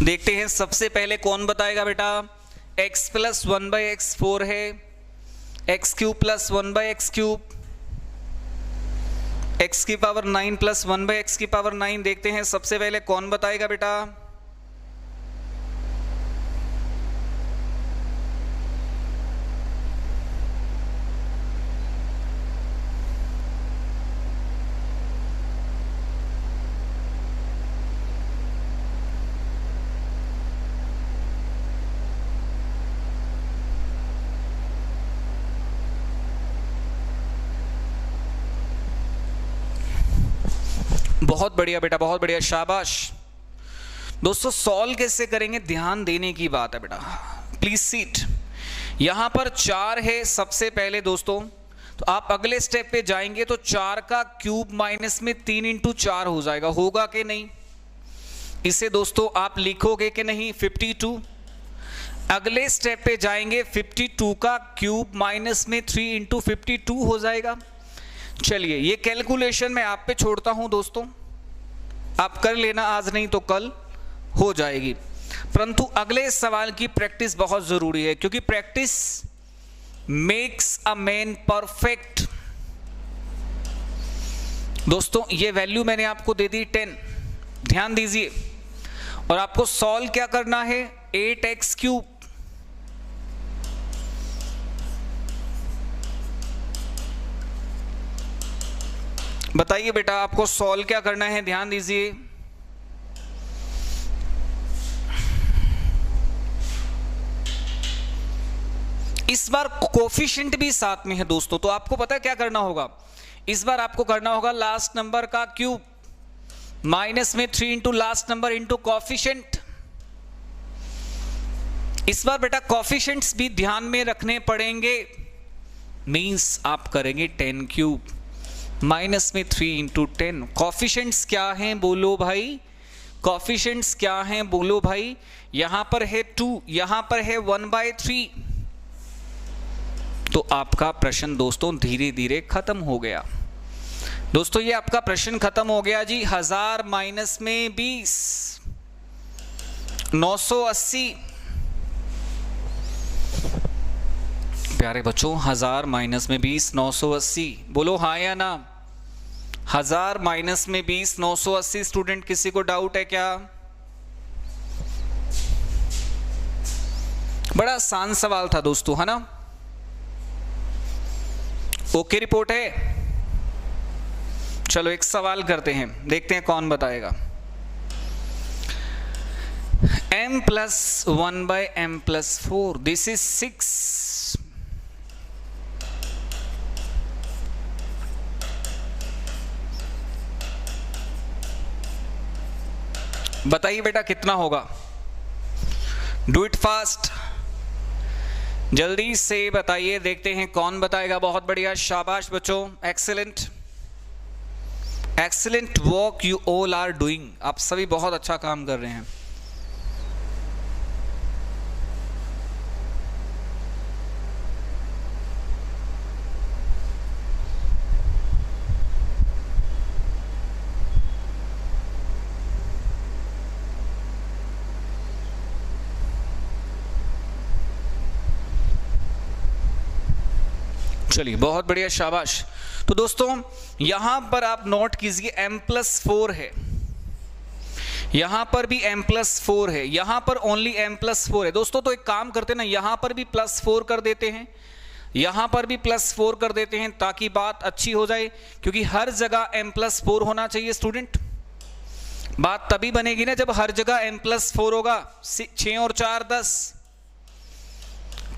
देखते हैं। सबसे पहले कौन बताएगा बेटा? x प्लस 1/x 4 है, x cube plus 1/x cube, x की पावर 9 प्लस 1/x की पावर 9। देखते हैं सबसे पहले कौन बताएगा बेटा? बहुत बढ़िया बेटा, बहुत बढ़िया, शाबाश। दोस्तों सॉल्व कैसे करेंगे, ध्यान देने की बात है बेटा। Please seat. यहां पर 4 है सबसे पहले दोस्तों, तो आप अगले स्टेप पे जाएंगे तो 4 का क्यूब माइनस में 3 इंटू 4 हो जाएगा। होगा कि नहीं? इसे दोस्तों आप लिखोगे कि नहीं? 52। अगले स्टेप पे जाएंगे 52 का क्यूब माइनस में 3 इंटू 52 हो जाएगा। चलिए ये कैलकुलेशन मैं आप पे छोड़ता हूं दोस्तों, आप कर लेना, आज नहीं तो कल हो जाएगी। परंतु अगले सवाल की प्रैक्टिस बहुत जरूरी है, क्योंकि practice makes a man perfect. दोस्तों ये वैल्यू मैंने आपको दे दी 10, ध्यान दीजिए। और आपको सॉल्व क्या करना है? 8x क्यूब, बताइए बेटा आपको सॉल्व क्या करना है? ध्यान दीजिए। इस बार कोफिशिएंट भी साथ में है दोस्तों, तो आपको पता है क्या करना होगा? इस बार आपको करना होगा लास्ट नंबर का क्यूब माइनस में 3 into last number into coefficient. इस बार बेटा कोफिशिएंट्स भी ध्यान में रखने पड़ेंगे, मींस आप करेंगे 10 क्यूब माइनस में 3 इंटू 10। कॉफिशिएंट्स क्या हैं बोलो भाई? कॉफिशिएंट्स क्या हैं बोलो भाई? यहां पर है 2, यहां पर है 1/3। तो आपका प्रश्न दोस्तों धीरे धीरे खत्म हो गया। दोस्तों ये आपका प्रश्न खत्म हो गया जी। 1000 माइनस में 20, 980। प्यारे बच्चों 1000 माइनस में 20 980, बोलो हाँ या ना? 1000 माइनस में 20 980। स्टूडेंट किसी को डाउट है क्या? बड़ा आसान सवाल था दोस्तों, है ना? ओके रिपोर्ट है। चलो एक सवाल करते हैं, देखते हैं कौन बताएगा। m plus 1/m plus 4, this is 6। बताइए बेटा कितना होगा? Do it fast. जल्दी से बताइए, देखते हैं कौन बताएगा। बहुत बढ़िया, शाबाश बच्चों, excellent excellent work you all are doing. आप सभी बहुत अच्छा काम कर रहे हैं। चलिए बहुत बढ़िया, शाबाश। तो दोस्तों यहां पर आप नोट कीजिए m+4 है, यहां पर भी m+4 है, यहां पर ओनली m+4 है। दोस्तों तो एक काम करते हैं ना, यहां पर भी +4 कर देते हैं, यहां पर भी +4 कर देते हैं, ताकि बात अच्छी हो जाए, क्योंकि हर जगह m+4 होना चाहिए स्टूडेंट। बात तभी बनेगी ना जब हर जगह m+4 होगा। 6 और 4 10,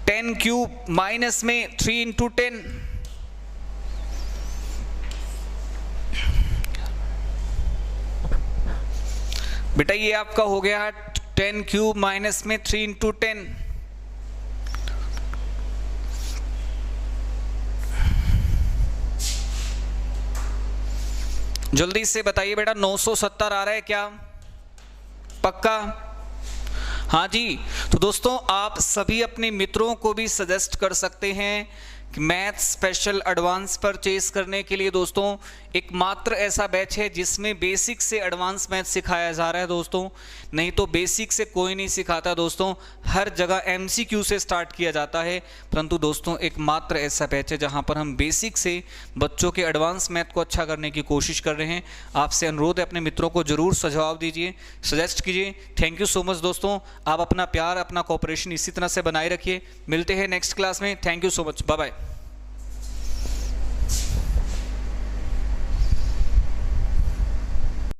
10 क्यूब माइनस में 3 × 10, बेटा ये आपका हो गया 10 क्यूब माइनस में 3 × 10। जल्दी से बताइए बेटा, 970 आ रहा है क्या? पक्का? हाँ जी। तो दोस्तों आप सभी अपने मित्रों को भी सजेस्ट कर सकते हैं कि मैथ स्पेशल एडवांस परचेज करने के लिए। दोस्तों एक मात्र ऐसा बैच है जिसमें बेसिक से एडवांस मैथ सिखाया जा रहा है दोस्तों, नहीं तो बेसिक से कोई नहीं सिखाता दोस्तों, हर जगह MCQ से स्टार्ट किया जाता है। परंतु दोस्तों एक मात्र ऐसा बैच है जहां पर हम बेसिक से बच्चों के एडवांस मैथ को अच्छा करने की कोशिश कर रहे हैं। आपसे अनुरोध है अपने मित्रों को जरूर सुझाव दीजिए, सजेस्ट कीजिए। थैंक यू सो मच दोस्तों, आप अपना प्यार, अपना कोऑपरेशन इसी तरह से बनाए रखिए। मिलते हैं नेक्स्ट क्लास में। Thank you so much, bye bye.